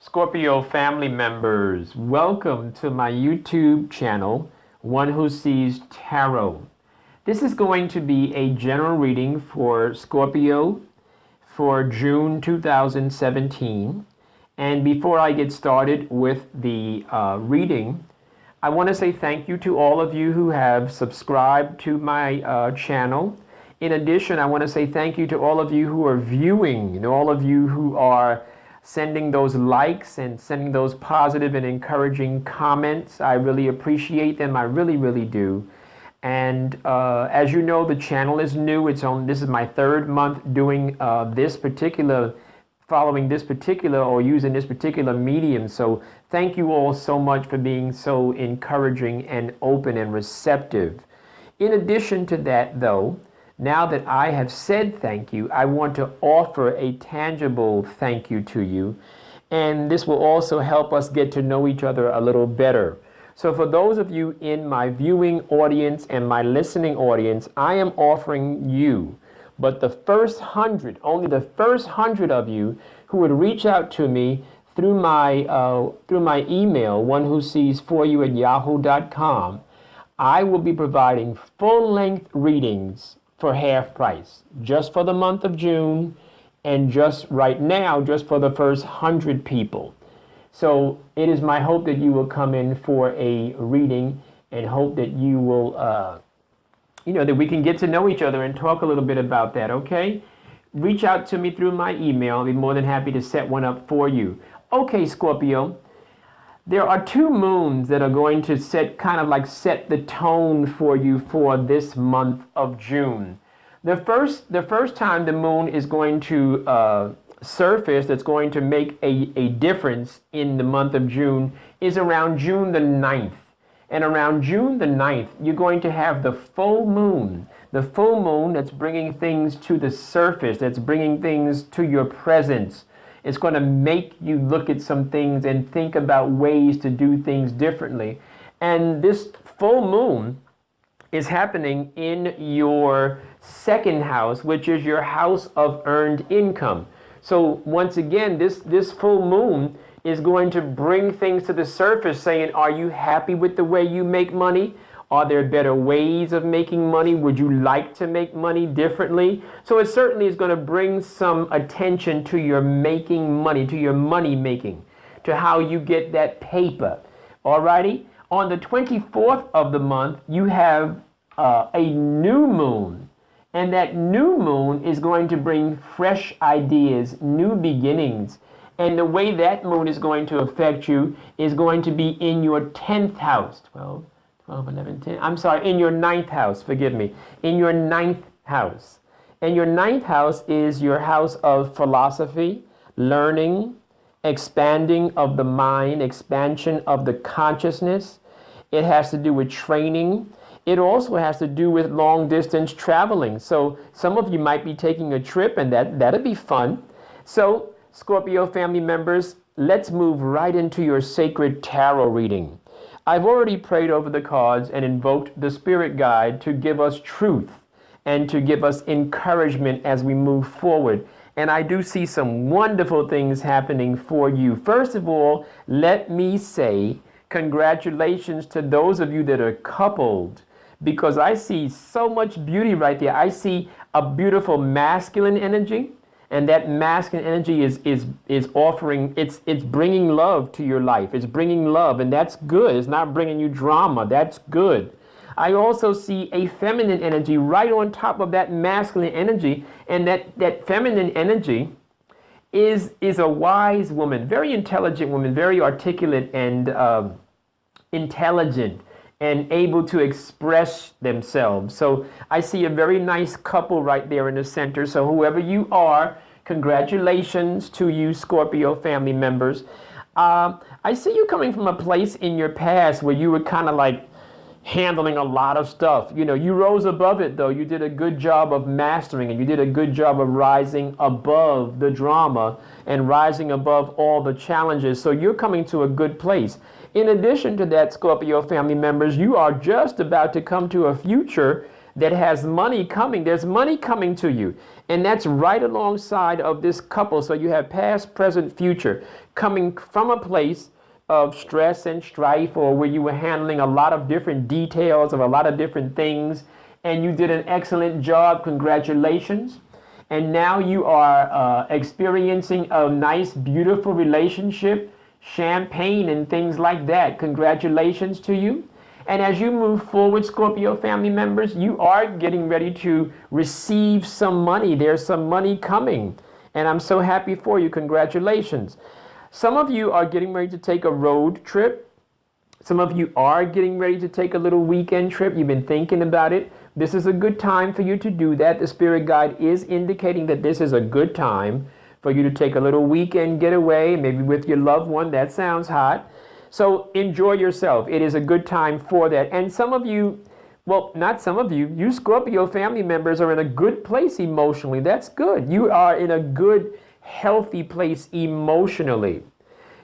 Scorpio family members, welcome to my YouTube channel, One Who Sees Tarot. This is going to be a general reading for Scorpio for June 2017. And before I get started with the reading, I want to say thank you to all of you who have subscribed to my channel. In addition, I want to say thank you to all of you who are viewing and all of you who are sending those likes and sending those positive and encouraging comments. I really appreciate them. I really do. And as you know, the channel is new. This is my third month doing following this particular or using this particular medium. So thank you all so much for being so encouraging and open and receptive. In addition to that, though, now that I have said thank you, I want to offer a tangible thank you to you. And this will also help us get to know each other a little better. So for those of you in my viewing audience and my listening audience, I am offering you, but the first 100, only the first 100 of you who would reach out to me through my email, onewhosees4you@yahoo.com, I will be providing full-length readings for half price, just for the month of June, and just right now, just for the first 100 people. So it is my hope that you will come in for a reading and hope that you will, that we can get to know each other and talk a little bit about that, okay? Reach out to me through my email. I'll be more than happy to set one up for you. Okay, Scorpio. There are two moons that are going to set the tone for you for this month of June. The first time the moon is going to surface, that's going to make a difference in the month of June, is around June the 9th. And around June the 9th, you're going to have the full moon. The full moon that's bringing things to the surface, that's bringing things to your presence. It's going to make you look at some things and think about ways to do things differently. And this full moon is happening in your second house, which is your house of earned income. So once again, this full moon is going to bring things to the surface saying, are you happy with the way you make money? Are there better ways of making money? Would you like to make money differently? So it certainly is going to bring some attention to your making money, to your money making, to how you get that paper. Alrighty? On the 24th of the month, you have a new moon. And that new moon is going to bring fresh ideas, new beginnings. And the way that moon is going to affect you is going to be in your 10th house. 12, 11, 10. I'm sorry, in your 9th house, forgive me. In your 9th house. And your 9th house is your house of philosophy, learning, expanding of the mind, expansion of the consciousness. It has to do with training. It also has to do with long distance traveling. So some of you might be taking a trip, and that'll be fun. So Scorpio family members, let's move right into your sacred tarot reading. I've already prayed over the cards and invoked the spirit guide to give us truth and to give us encouragement as we move forward. And I do see some wonderful things happening for you. First of all, let me say congratulations to those of you that are coupled, because I see so much beauty right there. I see a beautiful masculine energy, and that masculine energy is offering, it's bringing love to your life. It's bringing love, and that's good. It's not bringing you drama. That's good. I also see a feminine energy right on top of that masculine energy, and that feminine energy is a wise woman, very intelligent woman, very articulate and intelligent, and able to express themselves. So I see a very nice couple right there in the center. So whoever you are, congratulations to you, Scorpio family members. I see you coming from a place in your past where you were kind of like handling a lot of stuff. You rose above it, though. You did a good job of mastering, and you did a good job of rising above the drama and rising above all the challenges. So you're coming to a good place. In addition to that, Scorpio family members, you are just about to come to a future that has money coming. There's money coming to you. And that's right alongside of this couple. So you have past, present, future coming from a place of stress and strife, or where you were handling a lot of different details of a lot of different things, and you did an excellent job. Congratulations. And now you are experiencing a nice, beautiful relationship, champagne and things like that. Congratulations to you. And as you move forward, Scorpio family members, you are getting ready to receive some money. There's some money coming. And I'm so happy for you. Congratulations. Some of you are getting ready to take a road trip. Some of you are getting ready to take a little weekend trip. You've been thinking about it. This is a good time for you to do that. The spirit guide is indicating that this is a good time for you to take a little weekend getaway, maybe with your loved one. That sounds hot. So enjoy yourself. It is a good time for that. And some of you, well, not some of you, you Scorpio family members are in a good place emotionally. That's good. You are in a good, healthy place emotionally.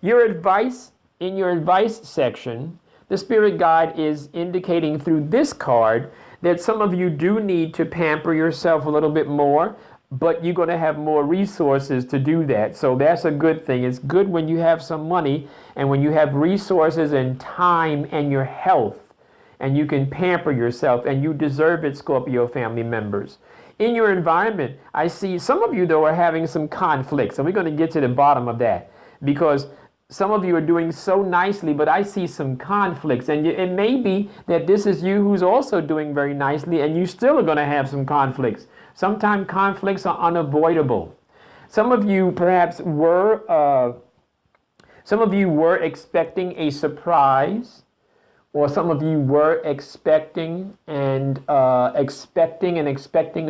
Your advice, in your advice section, the spirit guide is indicating through this card that some of you do need to pamper yourself a little bit more, but you're going to have more resources to do that. So that's a good thing. It's good when you have some money and when you have resources and time and your health, and you can pamper yourself, and you deserve it, Scorpio family members. In your environment, I see some of you, though, are having some conflicts, and we're going to get to the bottom of that, because some of you are doing so nicely, but I see some conflicts, and it may be that this is you who's also doing very nicely, and you still are going to have some conflicts. Sometimes conflicts are unavoidable. Some of you perhaps were expecting a surprise, or some of you were expecting a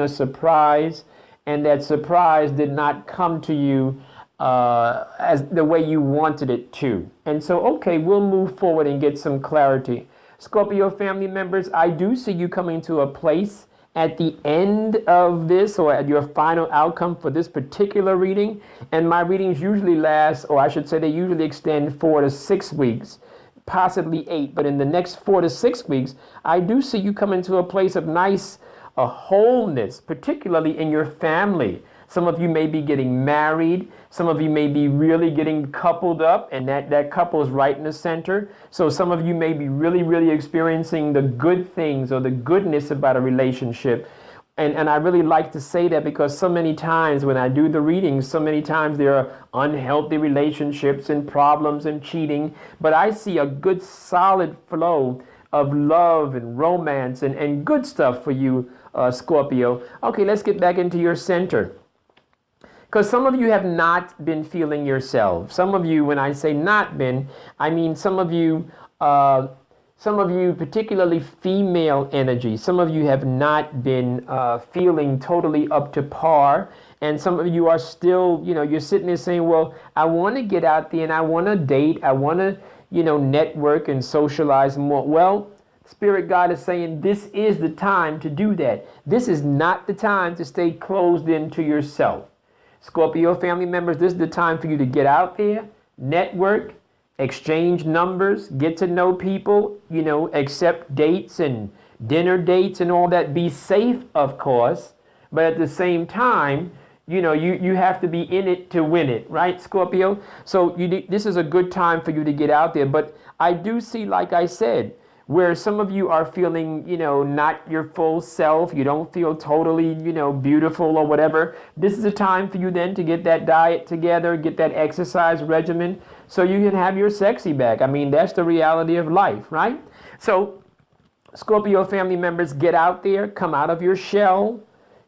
surprise, and that surprise did not come to you as the way you wanted it to. And so, okay, we'll move forward and get some clarity. Scorpio family members, I do see you coming to a place at the end of this, or at your final outcome for this particular reading. And my readings usually last, or I should say they usually extend 4 to 6 weeks, possibly 8. But in the next 4 to 6 weeks, I do see you coming to a place of nice wholeness, particularly in your family. Some of you may be getting married. Some of you may be really getting coupled up, and that couple is right in the center. So some of you may be really, really experiencing the good things or the goodness about a relationship. And I really like to say that, because so many times when I do the readings, so many times there are unhealthy relationships and problems and cheating. But I see a good solid flow of love and romance and good stuff for you, Scorpio. Okay, let's get back into your center. Because some of you have not been feeling yourself. Some of you, when I say not been, I mean some of you, particularly female energy, some of you have not been feeling totally up to par. And some of you are still, you're sitting there saying, well, I want to get out there and I want to date. I want to, network and socialize more. Well, Spirit God is saying this is the time to do that. This is not the time to stay closed into yourself. Scorpio family members, this is the time for you to get out there, network, exchange numbers, get to know people, accept dates and dinner dates and all that. Be safe, of course, but at the same time, you have to be in it to win it, right, Scorpio? So this is a good time for you to get out there. But I do see, like I said, where some of you are feeling, not your full self, you don't feel totally, beautiful or whatever. This is a time for you then to get that diet together, get that exercise regimen, so you can have your sexy back. I mean, that's the reality of life, right? So, Scorpio family members, get out there, come out of your shell,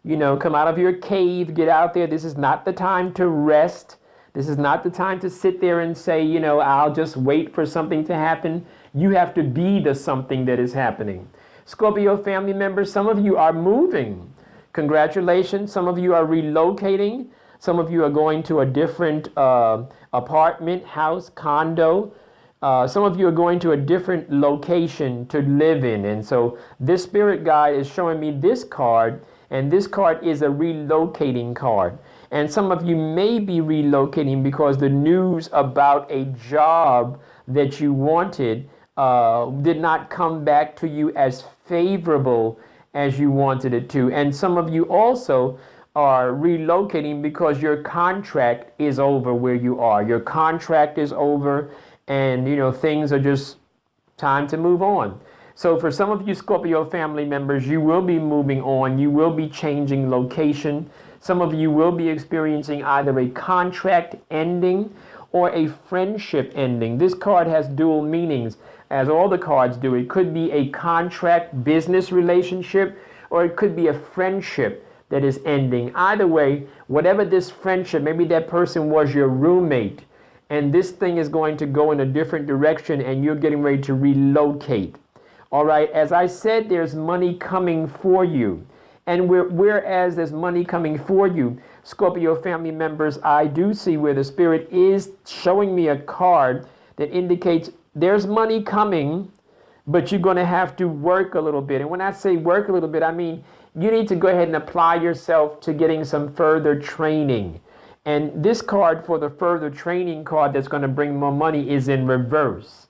come out of your cave, get out there. This is not the time to rest. This is not the time to sit there and say, I'll just wait for something to happen. You have to be the something that is happening. Scorpio family members, some of you are moving. Congratulations. Some of you are relocating. Some of you are going to a different apartment, house, condo. Some of you are going to a different location to live in. And so this spirit guide is showing me this card, and this card is a relocating card. And some of you may be relocating because the news about a job that you wanted did not come back to you as favorable as you wanted it to. And some of you also are relocating because your contract is over where you are. Your contract is over, and things are just time to move on. So for some of you Scorpio family members, you will be moving on. You will be changing location. Some of you will be experiencing either a contract ending or a friendship ending. This card has dual meanings, as all the cards do. It could be a contract business relationship, or it could be a friendship that is ending. Either way, whatever this friendship, maybe that person was your roommate, and this thing is going to go in a different direction, and you're getting ready to relocate. All right, as I said, there's money coming for you. And whereas there's money coming for you, Scorpio family members, I do see where the Spirit is showing me a card that indicates there's money coming, but you're going to have to work a little bit. And when I say work a little bit, I mean you need to go ahead and apply yourself to getting some further training. And this card for the further training card that's going to bring more money is in reverse,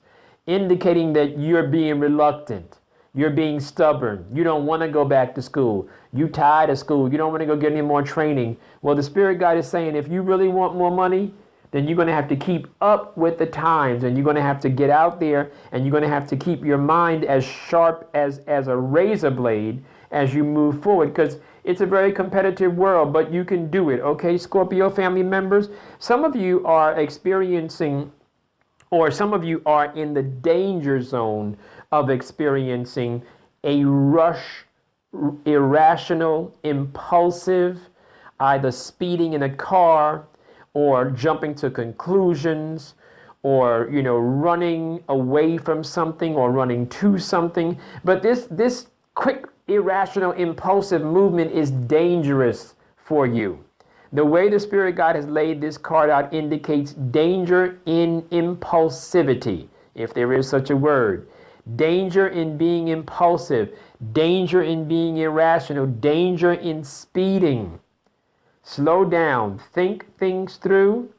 indicating that you're being reluctant. You're being stubborn. You don't want to go back to school. You're tired of school. You don't want to go get any more training. Well, the Spirit Guide is saying if you really want more money, then you're going to have to keep up with the times, and you're going to have to get out there, and you're going to have to keep your mind as sharp as a razor blade as you move forward, because it's a very competitive world, but you can do it. Okay, Scorpio family members, some of you are experiencing, or some of you are in the danger zone of experiencing a rush, irrational, impulsive, either speeding in a car or jumping to conclusions, or running away from something or running to something. But this quick, irrational, impulsive movement is dangerous for you. The way the Spirit Guide has laid this card out indicates danger in impulsivity, if there is such a word. Danger in being impulsive, danger in being irrational, danger in speeding. Slow down, think things through,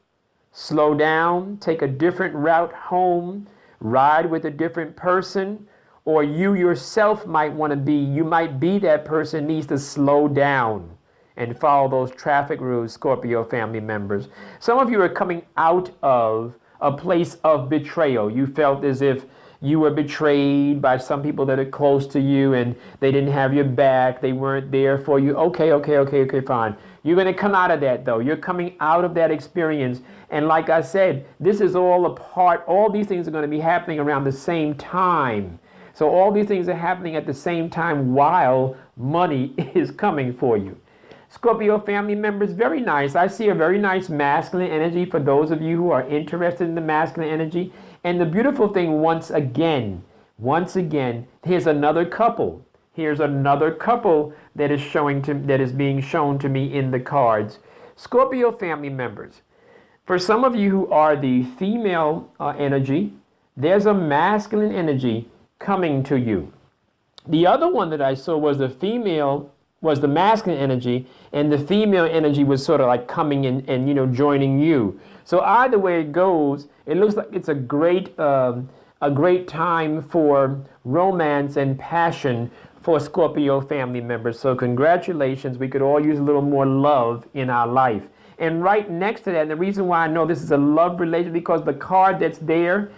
slow down, take a different route home, ride with a different person, or you yourself might want to be, you might be that person needs to slow down and follow those traffic rules, Scorpio family members. Some of you are coming out of a place of betrayal. You felt as if you were betrayed by some people that are close to you, and they didn't have your back. They weren't there for you. Okay, fine. You're going to come out of that, though. You're coming out of that experience. And like I said, this is all a part. All these things are going to be happening around the same time. So all these things are happening at the same time while money is coming for you. Scorpio family members, very nice. I see a very nice masculine energy for those of you who are interested in the masculine energy. And the beautiful thing, once again, here's another couple. Here's another couple that is being shown to me in the cards. Scorpio family members, for some of you who are the female energy, there's a masculine energy coming to you. The other one that I saw was the masculine energy, and the female energy was sort of like coming in and joining you. So either way it goes, it looks like it's a great time for romance and passion for Scorpio family members. So congratulations. We could all use a little more love in our life. And right next to that, and the reason why I know this is a love relationship, because the card that's there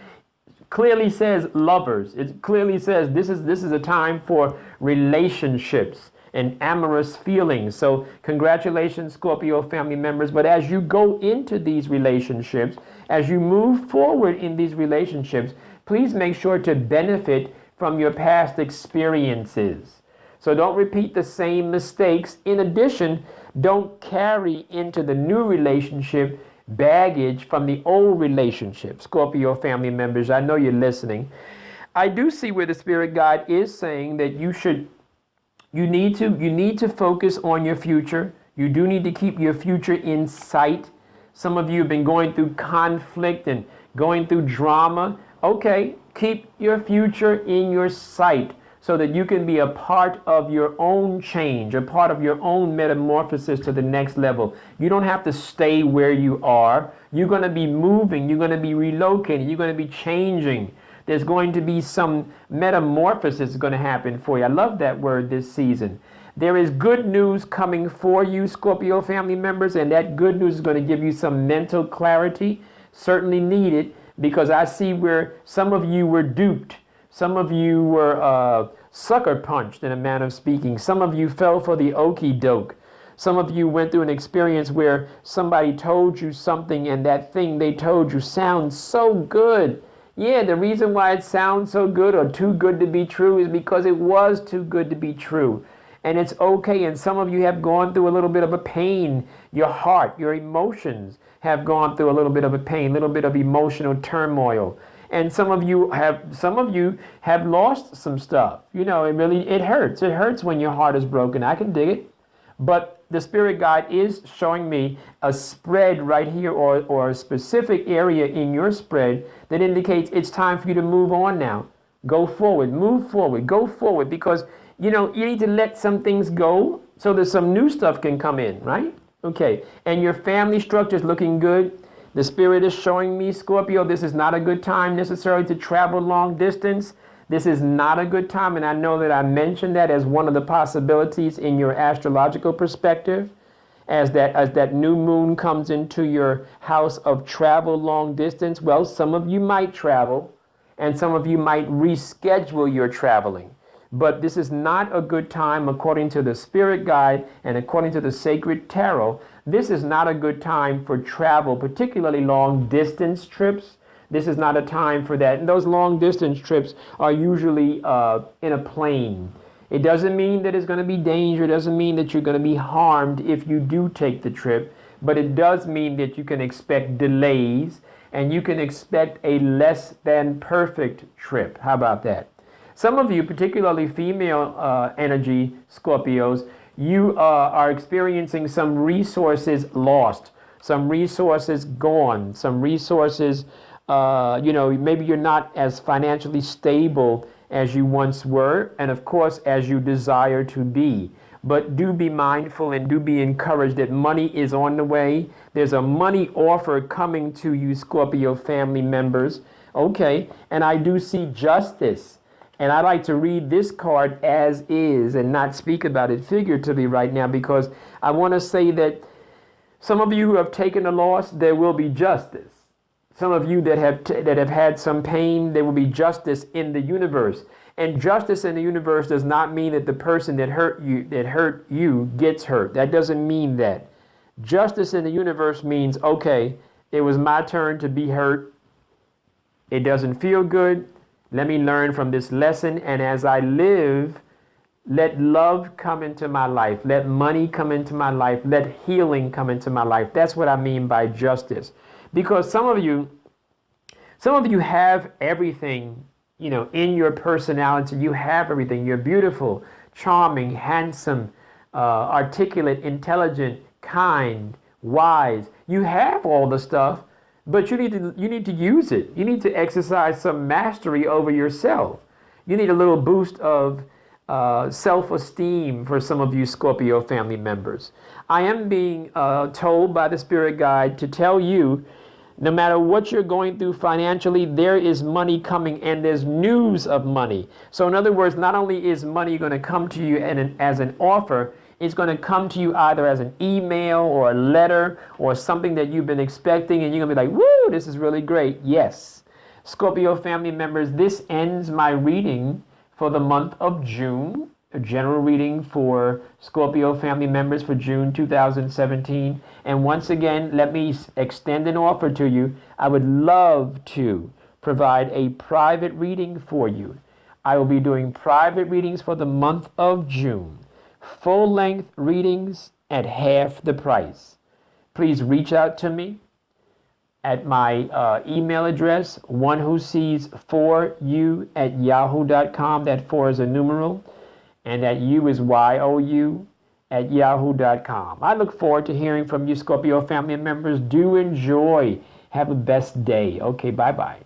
clearly says lovers. It clearly says this is a time for relationships and amorous feelings. So congratulations, Scorpio family members. But as you go into these relationships, as you move forward in these relationships, please make sure to benefit from your past experiences. So don't repeat the same mistakes. In addition, don't carry into the new relationship baggage from the old relationship. Scorpio family members, I know you're listening. I do see where the Spirit Guide is saying that you need to focus on your future. You do need to keep your future in sight. Some of you have been going through conflict and going through drama. Okay, keep your future in your sight so that you can be a part of your own change, a part of your own metamorphosis to the next level. You don't have to stay where you are. You're going to be moving. You're going to be relocating. You're going to be changing. There's going to be some metamorphosis going to happen for you. I love that word, this season. There is good news coming for you, Scorpio family members, and that good news is going to give you some mental clarity, certainly needed, because I see where some of you were duped. Some of you were sucker punched, in a manner of speaking. Some of you fell for the okie doke. Some of you went through an experience where somebody told you something, and that thing they told you sounds so good. Yeah, the reason why it sounds so good or too good to be true is because it was too good to be true. And it's okay. And some of you have gone through a little bit of a pain. Your heart, your emotions have gone through a little bit of a pain, a little bit of emotional turmoil. And some of you have lost some stuff. You know, it hurts. It hurts when your heart is broken. I can dig it. But the spirit guide is showing me a spread right here, or a specific area in your spread that indicates it's time for you to move on now. Go forward, move forward, go forward, because you need to let some things go so that some new stuff can come in, right? Okay, and your family structure is looking good. The spirit is showing me, Scorpio, this is not a good time necessarily to travel long distance. This is not a good time, and I know that I mentioned that as one of the possibilities in your astrological perspective, as that new moon comes into your house of travel long distance. Well, some of you might travel, and some of you might reschedule your traveling. But this is not a good time, according to the spirit guide and according to the sacred tarot. This is not a good time for travel, particularly long distance trips. This is not a time for that. And those long distance trips are usually in a plane. It doesn't mean that it's going to be danger. It doesn't mean that you're going to be harmed if you do take the trip. But it does mean that you can expect delays, and you can expect a less than perfect trip. How about that? Some of you, particularly female energy Scorpios, you are experiencing some resources lost, some resources gone, some resources, maybe you're not as financially stable as you once were, and of course, as you desire to be. But do be mindful and do be encouraged that money is on the way. There's a money offer coming to you, Scorpio family members. Okay, and I do see justice. And I like to read this card as is and not speak about it figuratively right now, because I want to say that some of you who have taken a loss, there will be justice. Some of you that have had some pain, there will be justice in the universe. And justice in the universe does not mean that the person that hurt you gets hurt. That doesn't mean that. Justice in the universe means, okay, it was my turn to be hurt. It doesn't feel good. Let me learn from this lesson, and as I live, let love come into my life. Let money come into my life. Let healing come into my life. That's what I mean by justice. Because some of you have everything, in your personality. You have everything. You're beautiful, charming, handsome, articulate, intelligent, kind, wise. You have all the stuff. But you need to use it. You need to exercise some mastery over yourself. You need a little boost of self-esteem for some of you Scorpio family members. I am being told by the spirit guide to tell you, no matter what you're going through financially, there is money coming, and there's news of money. So in other words, not only is money going to come to you as an offer, it's going to come to you either as an email or a letter or something that you've been expecting, and you're going to be like, woo, this is really great. Yes. Scorpio family members, this ends my reading for the month of June, a general reading for Scorpio family members for June 2017. And once again, let me extend an offer to you. I would love to provide a private reading for you. I will be doing private readings for the month of June. Full-length readings at half the price. Please reach out to me at my email address, onewhosees4u@yahoo.com. That 4 is a numeral, and that U is YOU @yahoo.com. I look forward to hearing from you, Scorpio family members. Do enjoy. Have a best day. Okay, bye-bye.